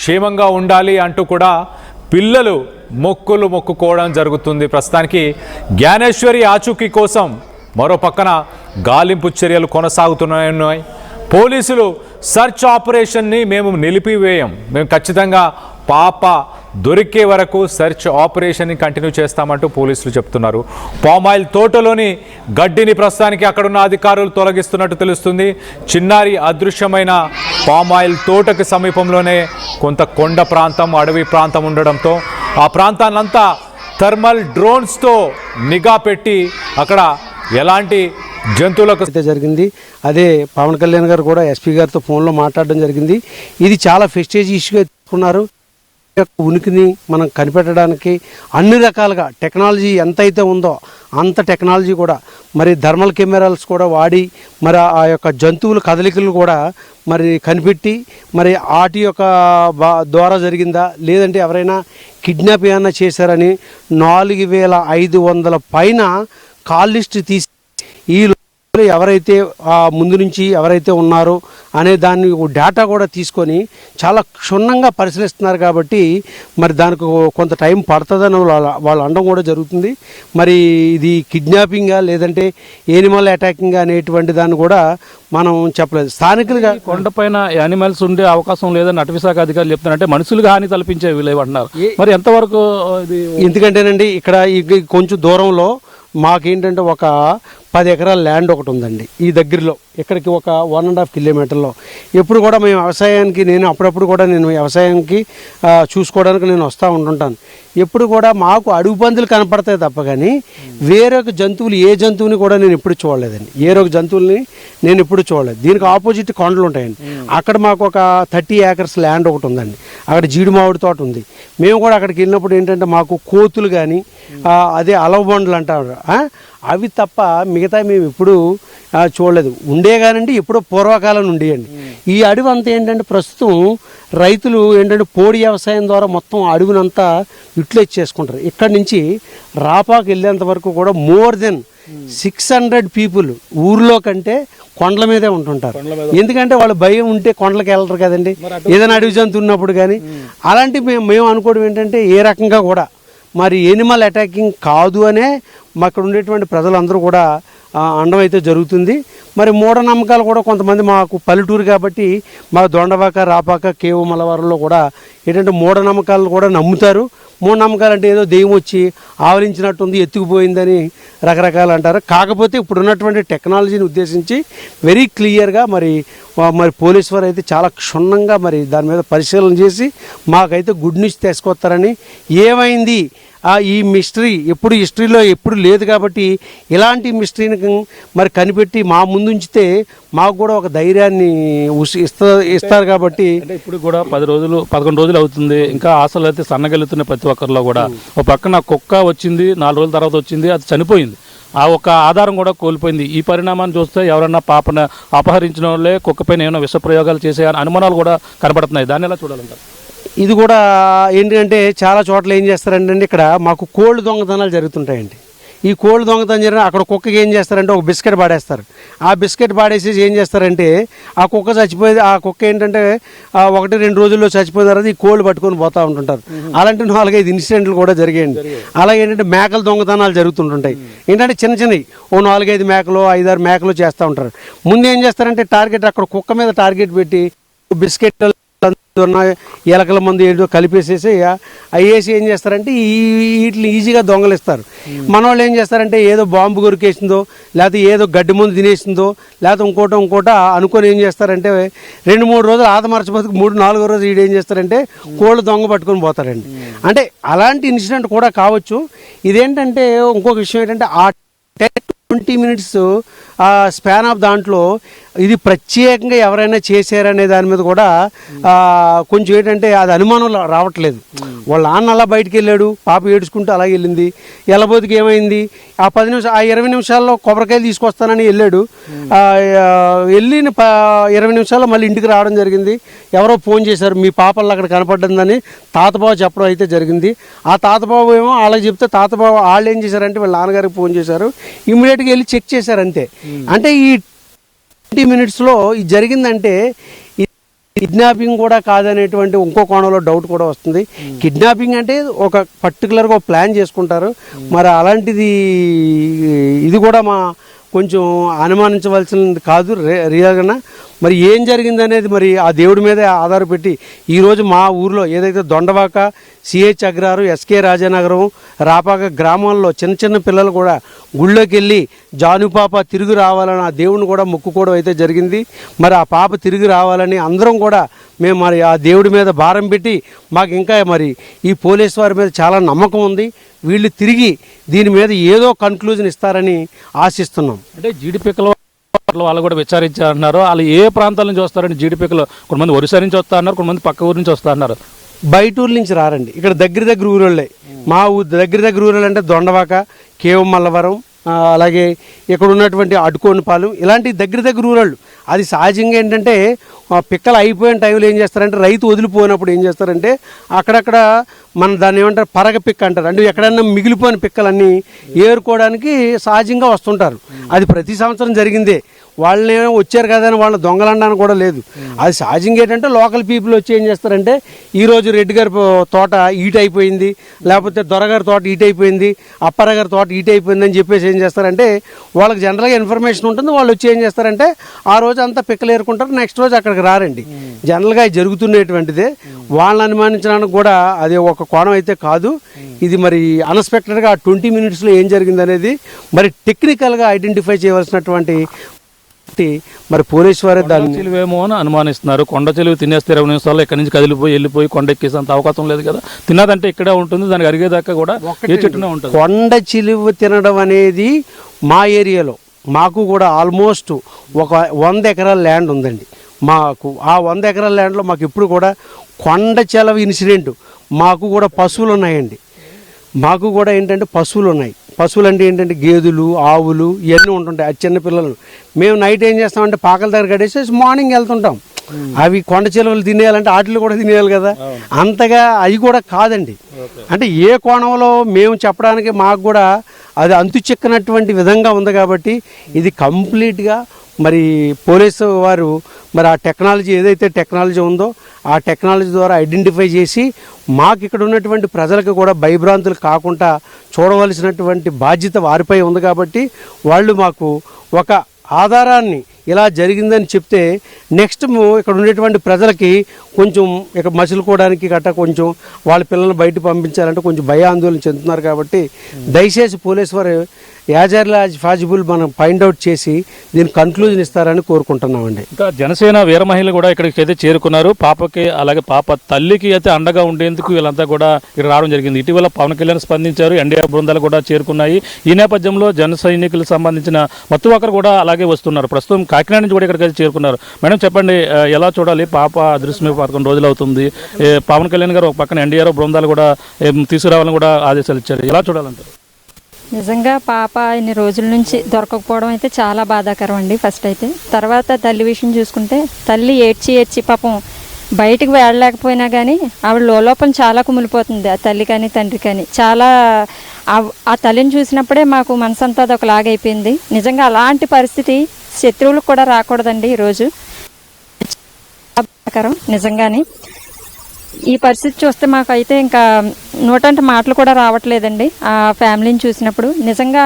క్షేమంగా ఉండాలి అంటూ కూడా పిల్లలు మొక్కుకోవడం జరుగుతుంది. ప్రస్తుతానికి జ్ఞానేశ్వరి ఆచూకీ కోసం మరో పక్కన గాలింపు చర్యలు కొనసాగుతున్నాయి. పోలీసులు సర్చ్ ఆపరేషన్ని మేము నిలిపివేయం, మేము ఖచ్చితంగా పాప దొరికే వరకు సెర్చ్ ఆపరేషన్ని కంటిన్యూ చేస్తామంటూ పోలీసులు చెప్తున్నారు. పామాయిల్ తోటలోని గడ్డిని ప్రస్తుతానికి అక్కడున్న అధికారులు తొలగిస్తున్నట్టు తెలుస్తుంది. చిన్నారి అదృశ్యమైన పామాయిల్ తోటకు సమీపంలోనే కొంత కొండ ప్రాంతం, అడవి ప్రాంతం ఉండడంతో ఆ ప్రాంతాన్నంతా థర్మల్ డ్రోన్స్తో నిఘా పెట్టి అక్కడ ఎలాంటి జంతువులకు అయితే జరిగింది. అదే పవన్ కళ్యాణ్ గారు కూడా ఎస్పీ గారితో ఫోన్లో మాట్లాడడం జరిగింది. ఇది చాలా ఫెస్టేజ్ ఇష్యూగా తీసుకున్నారు. ఉనికిని మనం కనిపెట్టడానికి అన్ని రకాలుగా టెక్నాలజీ ఎంతైతే ఉందో అంత టెక్నాలజీ కూడా మరి థర్మల్ కెమెరాల్స్ కూడా వాడి మరి ఆ యొక్క జంతువుల కదలికలు కూడా మరి కనిపెట్టి మరి వాటి యొక్క ద్వారా జరిగిందా లేదంటే ఎవరైనా కిడ్నాప్ ఏమైనా చేశారని 4500 పైన కాల్ లిస్ట్ తీసి ఈ ఎవరైతే ముందు నుంచి ఎవరైతే ఉన్నారో అనే దాన్ని డేటా కూడా తీసుకొని చాలా క్షుణ్ణంగా పరిశీలిస్తున్నారు. కాబట్టి మరి దానికి కొంత టైం పడుతుందని వాళ్ళు అనడం కూడా జరుగుతుంది. మరి ఇది కిడ్నాపింగా లేదంటే యానిమల్ అటాకింగ్ అనేటువంటి దాన్ని కూడా మనం చెప్పలేదు. స్థానికులుగా కొండపైన యానిమల్స్ ఉండే అవకాశం లేదని అటవీశాఖ అధికారులు చెప్తున్నారంటే మనుషులుగా హాని తలపించే వీలేమంటున్నారు. మరి ఎంతవరకు ఇది? ఎందుకంటేనండి ఇక్కడ కొంచెం దూరంలో మాకేంటంటే ఒక 10 ఎకరాల ల్యాండ్ ఒకటి ఉందండి ఈ దగ్గరలో, ఇక్కడికి ఒక 1.5 కిలోమీటర్లో. ఎప్పుడు కూడా మేము వ్యవసాయానికి అప్పుడప్పుడు కూడా నేను వ్యవసాయానికి చూసుకోవడానికి నేను వస్తూ ఉంటుంటాను. ఎప్పుడు కూడా మాకు అడుగు పందులు కనపడతాయి తప్ప కానీ వేరొక జంతువులు ఏ జంతువుని కూడా నేను ఎప్పుడు చూడలేదండి. వేరొక జంతువుల్ని నేను ఎప్పుడు చూడలేదు. దీనికి ఆపోజిట్ కొండలు ఉంటాయండి. అక్కడ మాకు ఒక 30 ఏకర్స్ ల్యాండ్ ఒకటి ఉందండి. అక్కడ జీడి మామిడి తోట ఉంది. మేము కూడా అక్కడికి వెళ్ళినప్పుడు ఏంటంటే మాకు కోతులు కానీ అదే అలవబండ్లు అంటారు అవి తప్ప మిగతా మేము ఎప్పుడు చూడలేదు. ఉండే కానండి ఎప్పుడో పూర్వకాలం ఉండేయండి. ఈ అడవి అంతా ఏంటంటే ప్రస్తుతం రైతులు ఏంటంటే పోడి వ్యవసాయం ద్వారా మొత్తం అడవినంతా యూటిలైజ్ చేసుకుంటారు. ఇక్కడి నుంచి రాపాకు వెళ్ళేంత వరకు కూడా మోర్ దెన్ 600 పీపుల్ ఊర్లో కంటే కొండల మీదే ఉంటుంటారు. ఎందుకంటే వాళ్ళు భయం ఉంటే కొండలకు వెళ్ళరు కదండి ఏదైనా అడవి జంతువు ఉన్నప్పుడు. కానీ అలాంటి మేము అనుకోవడం ఏంటంటే ఏ రకంగా కూడా మరి యానిమల్ అటాకింగ్ కాదు అనే అక్కడ ఉండేటువంటి ప్రజలందరూ కూడా అనడం అయితే జరుగుతుంది. మరి మూఢనమ్మకాలు కూడా కొంతమంది మాకు పల్లెటూరు కాబట్టి మా దొండవాక రాపాక కేవు మలవారంలో కూడా ఏంటంటే మూఢనమ్మకాలను కూడా నమ్ముతారు. మూఢనమ్మకాలు అంటే ఏదో దెయ్యం వచ్చి ఆవరించినట్టుంది, ఎత్తుకుపోయిందని రకరకాలు అంటారు. కాకపోతే ఇప్పుడు ఉన్నటువంటి టెక్నాలజీని ఉద్దేశించి వెరీ క్లియర్గా మరి పోలీసు వారు అయితే చాలా క్షుణ్ణంగా మరి దాని మీద పరిశీలన చేసి మాకైతే గుడ్ న్యూస్ తీసుకొస్తారని. ఏమైంది ఈ మిస్టరీ ఎప్పుడు హిస్టరీలో ఎప్పుడు లేదు కాబట్టి ఇలాంటి మిస్టరీని మరి కనిపెట్టి మా ముందు ఉంచితే మాకు కూడా ఒక ధైర్యాన్ని ఇస్తారు. కాబట్టి ఇప్పుడు కూడా 11 రోజులు అవుతుంది. ఇంకా ఆశలు అయితే సన్నగలుగుతున్న ప్రతి ఒక్కరిలో కూడా. ఒక పక్కన కుక్క వచ్చింది, 4 రోజుల తర్వాత వచ్చింది, అది చనిపోయింది. ఆ ఒక్క ఆధారం కూడా కోల్పోయింది. ఈ పరిణామాన్ని చూస్తే ఎవరన్నా పాపను అపహరించిన వాళ్ళే కుక్కపైన ఏమైనా విష ప్రయోగాలు చేసే అనుమానాలు కూడా కనబడుతున్నాయి. దాన్ని ఎలా చూడాలంటారు? ఇది కూడా ఏంటంటే చాలా చోట్ల ఏం చేస్తారంటే ఇక్కడ మాకు కోళ్ళు దొంగతనాలు జరుగుతుంటాయండి. ఈ కోళ్ళు దొంగతనం జరిగిన అక్కడ కుక్కకి ఏం చేస్తారంటే ఒక బిస్కెట్ పాడేస్తారు. ఆ బిస్కెట్ పాడేసి ఏం చేస్తారంటే ఆ కుక్క చచ్చిపోయేది. ఆ కుక్క ఏంటంటే 1-2 రోజుల్లో చచ్చిపోయిన తర్వాత ఈ కోళ్ళు పట్టుకొని పోతూ ఉంటుంటారు. అలాంటి 4-5 ఇన్సిడెంట్లు కూడా జరిగాయండి. అలాగే ఏంటంటే మేకల దొంగతనాలు జరుగుతుంటుంటాయి. ఏంటంటే చిన్నవి ఓ 4-5 మేకలు 5-6 మేకలు చేస్తూ ఉంటారు. ముందు ఏం చేస్తారంటే టార్గెట్ అక్కడ కుక్క మీద టార్గెట్ పెట్టి బిస్కెట్ ఎలకల మందు ఏదో కలిపేసేసి అయ్యేసి ఏం చేస్తారంటే వీటిని ఈజీగా దొంగలిస్తారు. మన వాళ్ళు ఏం చేస్తారంటే ఏదో బాంబు కొరికేసిందో లేకపోతే ఏదో గడ్డి మందు తినేసిందో లేకపోతే ఇంకోట అనుకొని ఏం చేస్తారంటే 2-3 రోజులు ఆదమరచబోతుకు 3-4 రోజు వీడు ఏం చేస్తారంటే కోళ్ళు దొంగ పట్టుకొని పోతారండి. అంటే అలాంటి ఇన్సిడెంట్ కూడా కావచ్చు. ఇదేంటంటే ఇంకొక విషయం ఏంటంటే ఆ 20 మినిట్స్ స్పాన్ ఆఫ్ దాంట్లో ఇది ప్రత్యేకంగా ఎవరైనా చేశారనే దాని మీద కూడా కొంచెం ఏంటంటే అది అనుమానం రావట్లేదు. వాళ్ళ నాన్న అలా బయటికి వెళ్ళాడు, పాప ఏడుచుకుంటూ అలాగే వెళ్ళింది. వెళ్ళబోతుకి ఏమైంది ఆ 20 నిమిషాల్లో కొబ్బరికాయలు తీసుకొస్తానని వెళ్ళాడు. వెళ్ళిన 20 నిమిషాల్లో మళ్ళీ ఇంటికి రావడం జరిగింది. ఎవరో ఫోన్ చేశారు, మీ పాపల్లో అక్కడ కనపడ్డిందని తాతబాబు చెప్పడం అయితే జరిగింది. ఆ తాతబాబు ఏమో వాళ్ళకి చెప్తే తాతబాబు వాళ్ళు ఏం చేశారంటే వాళ్ళ నాన్నగారికి ఫోన్ చేశారు. ఇమ్మీడియట్గా వెళ్ళి చెక్ చేశారు అంతే. అంటే ఈ 20 మినిట్స్లో ఇది జరిగిందంటే కిడ్నాపింగ్ కూడా కాదనేటువంటి ఇంకో కోణంలో డౌట్ కూడా వస్తుంది. కిడ్నాపింగ్ అంటే ఒక పర్టికులర్గా ఒక ప్లాన్ చేసుకుంటారు. మరి అలాంటిది ఇది కూడా మా కొంచెం అనుమానించవలసినది కాదు రియల్గా. మరి ఏం జరిగింది అనేది మరి ఆ దేవుడి మీదే ఆధారపెట్టి ఈరోజు మా ఊర్లో ఏదైతే దొండవాక, సిహెచ్ అగ్రారు, ఎస్కే రాజానగరం, రాపాక గ్రామాల్లో చిన్న చిన్న పిల్లలు కూడా గుళ్ళోకి వెళ్ళి జానుపాప తిరిగి రావాలని ఆ దేవుడిని కూడా మొక్కుకోవడం అయితే జరిగింది. మరి ఆ పాప తిరిగి రావాలని అందరం కూడా మేము మరి ఆ దేవుడి మీద భారం పెట్టి మాకు ఇంకా మరి ఈ పోలీసు వారి మీద చాలా నమ్మకం ఉంది. వీళ్ళు తిరిగి దీని మీద ఏదో కన్క్లూజన్ ఇస్తారని ఆశిస్తున్నాం. అంటే జీడిపిక్కల వాళ్ళు కూడా విచారించారన్నారు. వాళ్ళు ఏ ప్రాంతాల నుంచి వస్తారని జీడిపిక్కలు కొంతమంది ఒరిస్సా నుంచి వస్తా అన్నారు, కొంతమంది పక్క ఊరు నుంచి వస్తా అన్నారు. బయట ఊరు నుంచి రారండి, ఇక్కడ దగ్గర ఊరోళ్ళే. మా ఊరు దగ్గర ఊరోళ్ళు అంటే దొండవాక, కేవం మల్లవరం, అలాగే ఇక్కడ ఉన్నటువంటి అడ్డుకోనిపాలెం, ఇలాంటి దగ్గర ఊరోళ్ళు. అది సహజంగా ఏంటంటే పిక్కలు అయిపోయిన టైంలో ఏం చేస్తారంటే రైతు వదిలిపోయినప్పుడు ఏం చేస్తారంటే అక్కడక్కడ మన దాన్ని ఏమంటారు పరగ పిక్క అంటారు. అంటే ఎక్కడన్నా మిగిలిపోయిన పిక్కలన్నీ ఏరుకోవడానికి సహజంగా వస్తుంటారు. అది ప్రతి సంవత్సరం జరిగిందే. వాళ్ళని వచ్చారు కదా అని వాళ్ళని దొంగలనడానికి కూడా లేదు. అది సహజంగా ఏంటంటే లోకల్ పీపుల్ వచ్చి ఏం చేస్తారంటే ఈరోజు రెడ్డి గారి తోట ఈట్ అయిపోయింది, లేకపోతే దొరగారి తోట ఈట్ అయిపోయింది, అప్పారాగారి తోట ఈట్ అయిపోయింది అని చెప్పేసి ఏం చేస్తారంటే వాళ్ళకి జనరల్గా ఇన్ఫర్మేషన్ ఉంటుంది. వాళ్ళు వచ్చి ఏం చేస్తారంటే ఆ రోజు అంతా పిక్కలు ఏరుకుంటారు, నెక్స్ట్ రోజు అక్కడికి రారండి. జనరల్గా ఇది జరుగుతున్నటువంటిదే. వాళ్ళని అనుమానించడానికి కూడా అది ఒక కోణం అయితే కాదు. ఇది మరి అన్ఎక్స్పెక్టెడ్గా 20 minutesలో ఏం జరిగింది అనేది మరి టెక్నికల్గా ఐడెంటిఫై చేయవలసినటువంటి మరి పోలీసు వారే దాన్ని చిలువేమో అని అనుమానిస్తున్నారు. కొండ చిలువ తినేస్తే 20 నిమిషాల్లో ఇక్కడి నుంచి కదిలిపోయి వెళ్ళిపోయి కొండ ఎక్కేసేంత అవకాశం లేదు కదా. తిన్నదంటే ఇక్కడే ఉంటుంది, దానికి అరిగేదాకా కూడా ఏ చెట్టునే ఉంటుంది. కొండ చిలువ తినడం అనేది మా ఏరియాలో మాకు కూడా ఆల్మోస్ట్ ఒక 100 ఎకరాల ల్యాండ్ ఉందండి. మాకు ఆ 100 ఎకరాల ల్యాండ్లో మాకు ఇప్పుడు కూడా కొండ చిలువ ఇన్సిడెంట్. మాకు కూడా పశువులు ఉన్నాయండి. మాకు కూడా ఏంటంటే పశువులు ఉన్నాయి. పశువులు అంటే ఏంటంటే గేదెలు, ఆవులు ఇవన్నీ ఉంటుంటాయి. అది చిన్నపిల్లలు. మేము నైట్ ఏం చేస్తామంటే పాకల దగ్గర కట్టేసి మార్నింగ్ వెళ్తుంటాం. అవి కొండ చిలువలు తినేయాలంటే వాటిలో కూడా తినేయాలి కదా. అంతగా అవి కూడా కాదండి. అంటే ఏ కోణంలో మేము చెప్పడానికి మాకు కూడా అది అంతు చిక్కనటువంటి విధంగా ఉంది. కాబట్టి ఇది కంప్లీట్గా మరి పోలీసు వారు మరి ఆ టెక్నాలజీ ఏదైతే టెక్నాలజీ ఉందో ఆ టెక్నాలజీ ద్వారా ఐడెంటిఫై చేసి మాకు ఇక్కడ ఉన్నటువంటి ప్రజలకు కూడా భయభ్రాంతులు కాకుండా చూడవలసినటువంటి బాధ్యత వారిపై ఉంది. కాబట్టి వాళ్ళు మాకు ఒక ఆధారాన్ని ఇలా జరిగిందని చెప్తే నెక్స్ట్ ఇక్కడ ఉండేటువంటి ప్రజలకి కొంచెం ఇక మసులుకోవడానికి గట్రా కొంచెం వాళ్ళ పిల్లల్ని బయట పంపించాలంటే కొంచెం భయాందోళన చెందుతున్నారు. కాబట్టి దయచేసి పోలీసు వారు యాజ్ ఎర్లీ యాజ్ పాసిబుల్ మనం ఫైండ్ అవుట్ చేసి దీనికి కన్క్లూజన్ ఇస్తారని కోరుకుంటున్నామండి. ఇంకా జనసేన వీర మహిళలు కూడా ఇక్కడికి అయితే చేరుకున్నారు. పాపకి అలాగే పాప తల్లికి అయితే అండగా ఉండేందుకు వీళ్ళంతా కూడా ఇక్కడ రావడం జరిగింది. ఇటీవల పవన్ కళ్యాణ్ స్పందించారు, ఎన్డీఆర్ బృందాలు కూడా చేరుకున్నాయి. ఈ నేపథ్యంలో జన సైనికులకు సంబంధించిన మత్తు ఒకరు కూడా అలాగే వస్తున్నారు. ప్రస్తుతం కాకినాడ నుంచి కూడా ఇక్కడికి చేరుకున్నారు. మేడం చెప్పండి, ఎలా చూడాలి? పాప అదృశ్యమే 11 రోజులు అవుతుంది. పవన్ కళ్యాణ్ గారు ఒక పక్కన ఎన్డీఆర్ బృందాలు కూడా తీసుకురావాలని కూడా ఆదేశాలు ఇచ్చారు. ఎలా చూడాలంటారు? నిజంగా పాప ఇన్ని రోజుల నుంచి దొరకకపోవడం అయితే చాలా బాధాకరం అండి. ఫస్ట్ అయితే తర్వాత తల్లి విషయం చూసుకుంటే తల్లి ఏడ్చి పాపం బయటికి వెళ్ళలేకపోయినా కానీ ఆవిడ లోపల చాలా కుమిలిపోతుంది. ఆ తల్లి కానీ తండ్రి కానీ చాలా ఆ తల్లిని చూసినప్పుడే మాకు మనసంతా అది ఒకలాగైపోయింది. నిజంగా అలాంటి పరిస్థితి శత్రువులకు కూడా రాకూడదండి. ఈరోజు బాధాకరం నిజంగానే. ఈ పరిస్థితి చూస్తే మాకైతే ఇంకా నోటంటే మాటలు కూడా రావట్లేదండి. ఆ ఫ్యామిలీని చూసినప్పుడు నిజంగా